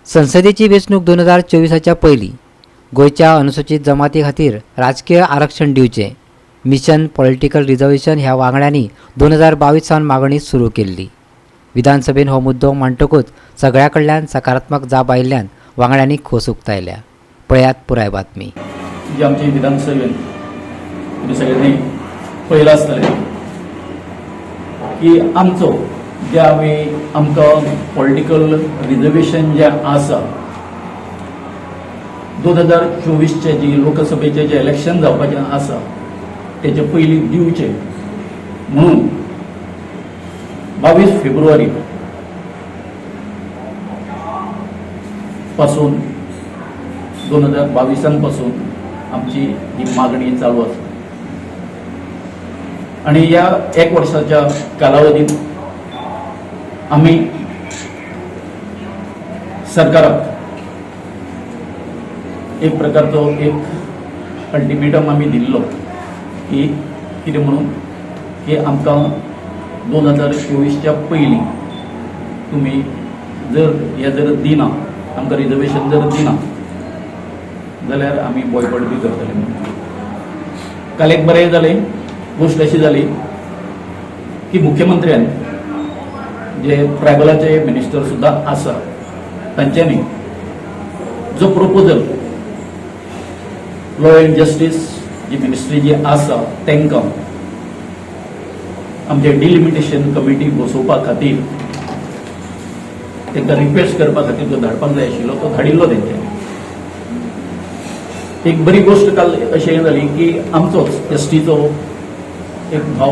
संसदेची वेंचणूक 2024च्या पयलीं गोंयच्या अनुसूचित जमाती खातीर राजकीय आरक्षण दिवचें मिशन पॉलिटिकल रिजर्वेशन ह्या वांगड्यांनी 2022 सावन मागणी सुरू केल्ली। विधानसभेन हो मुद्दो मांडटकूच सगळ्या कडल्यान सकारात्मक जाप आयिल्ल्यान वांगड्यांनी खोस उक्तायल्या। पळयात पुराय बातमी। जी आमची विधानसभेन तुम्ही सगळ्यांनी पळयलां आसतलें की आमचो जे आमकां पॉलिटिकल रिजर्वेशन जे आसा 2024चे जी लोकसभेचे जे इलेक्शन जावपाचें आसा तेचे पयलीं दिवचें म्हणून 22 फेब्रुवारी पासून 2022 पासून आमची ही मागणी चालू आसा आणि या एक वर्षाच्या कालावधीत आम्ही सरकाराक एक प्रकारचो एक अल्टिमेटम आम्ही दिल्लो की कितें म्हणून की आमकां 2024च्या पयलीं तुम्ही जर दिना आमकां रिजर्वेशन जर दिना जाल्यार आमी बॉयकॉट बी करतले म्हणून। काल एक बरें जालें गोष्ट अशी जाली की मुख्यमंत्र्यान जे ट्रायबलाचे मिनिस्टर सुद्धा आसा तांच्यांनी जो proposal law end justice G ministry जी आसा तांकां आमचे डिलिमिटेशन कमिटी बसोवपा खातीर तांकां रिक्वेस्ट करपा खातीर जो धाडपाक जाय आशिल्लो तो धाडिल्लो तेंच्यांनी। एक बरी गोष्ट काल अशें जाली की आमचोच एसटीचो एक भाव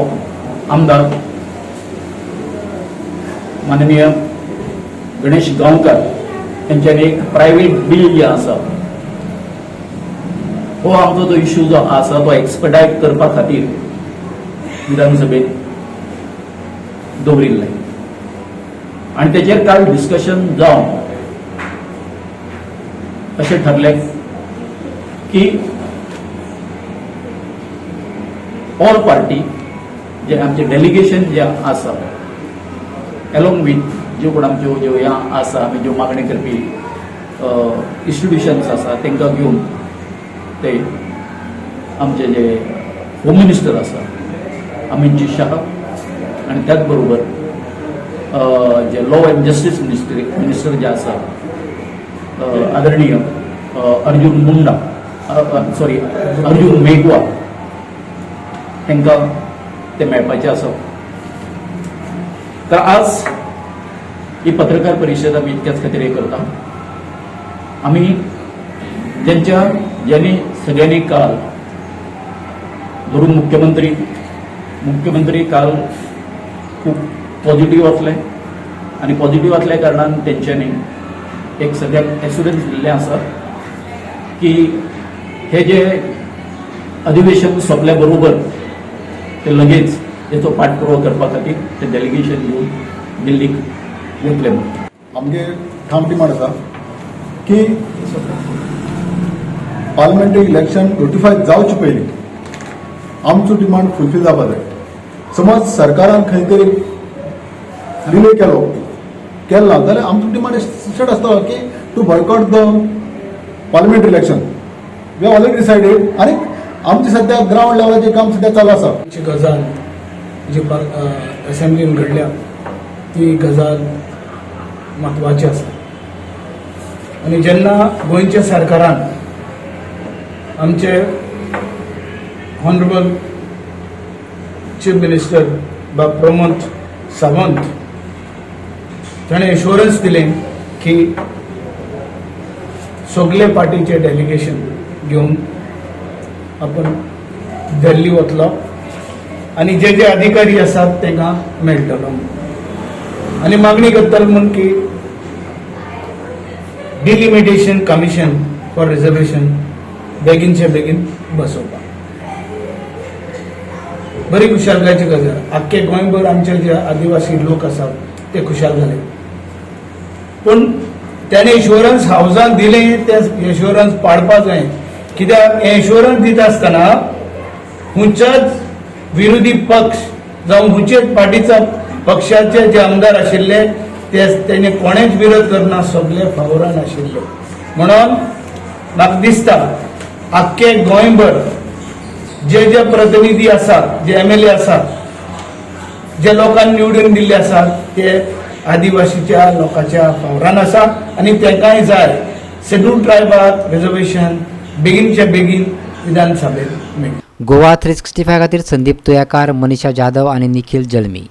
आमदार माननीय गणेश गांवकार यांच्यानी एक प्रायव्हेट बिल जे आसा हो आमचो जो इश्यू जो आसा तो एक्सपर्टायट करपा खातीर विधानसभेत दवरिल्ले आणि तेचेर काल डिस्कशन जावन अशें ठरलें की ऑल पार्टी जे आमचे डेलिगेशन जे आसा एलोंग विथ ज्यो कोण आमच्यो ज्यो ह्या आसा आमी ज्यो मागणी करपी इन्स्टिट्यूशन्स आसा तांकां घेवन ते आमचे जे होम मिनिस्टर आसा अमित जी शाह आनी त्याच बरोबर जे लॉ एंड जस्टिस मिनिस्टर जे आसा आदरणीय अर्जुन मेघवाल तांकां ते मेळपाचे आसा। तर आज ही पत्रकार परिशद आमी इतक्याच खातीर हे करता। आमी ज्यांनी सगळ्यांनी काल धरून मुख्यमंत्री काल खूप पॉझिटिव्ह असले आणि पॉझिटिव्ह असल्या कारणान तेंच्यांनी एक सगळ्याक एश्युरन्स दिल्लें आसा की हे जे अधिवेशन सोंपल्या बरोबर ते लगेच हेचो पाठपुरावो करपा खातीर ते डेलिगेशन घेवन दिल्लीक वतले म्हणून आमगे ठाम डिमांड आसा की पार्लमेंटरी इलेक्शन नोटिफाय जावचे पयलीं आमचो डिमांड फुलफील जावपा जाय। समज सरकारान खंय तरी डिले केला जाल्यार आमचो डिमांड स्टेट आसता की to boycott the parliamentary election we already decided आनी आमचे सध्या ग्राउंड लेवलाचें काम सध्या चालू आसा। जी गजाल जी असेंब्लीन घडल्या ती गजाल महत्वाची आसा आणि जेन्ना गोंयच्या सरकारान आमचे ऑनरेबल चीफ मिनिस्टर बा प्रमोद सावंत ताणें एश्युरन्स दिलें की सगळे पार्टीचे डेलिगेशन घेवन आपण दिल्ली वतलो आणि जे अधिकारी आसात तांकां मेळटलो आणि मागणी करतलो म्हण की डिलिमिटेशन कमिशन फॉर रिजर्वेशन बेगीनचे बेगीन बसोवपाक। बरी खुशालकाची गजाल आख्खे गोंयभर आमचे जे आदिवासी लोक आसात ते खुशाल जाले पण त्याने इन्शुरन्स हाऊसान दिलें ते इन्शुरन्स पाडपा जाय कित्याक हे इन्शुरन्स दिता आसतना खंयच्याच विरोधी पक्ष जावं खंयच्याच पार्टीचा पक्षाचे जे आमदार आशिल्ले तेणे कोणेच विरोध करना, सगळे फावोरान आशिल्ले. म्हणून म्हाका दिसता आख्खे गोंयभर जे प्रतिनिधी आसात, जे MLA आसात, जे लोकांनी निवडून दिल्ले आसात, ते आदिवासीच्या लोकांच्या फावरान आसात आनी तांकांय जाय शेड्यूल ट्रायबाक रिजर्वेशन बेगीनचे बेगीन विधानसभेत मेळटा. गोवा 365 खातीर संदीप तुयेकार, मनीषा जाधव आनी निखिल जल्मी.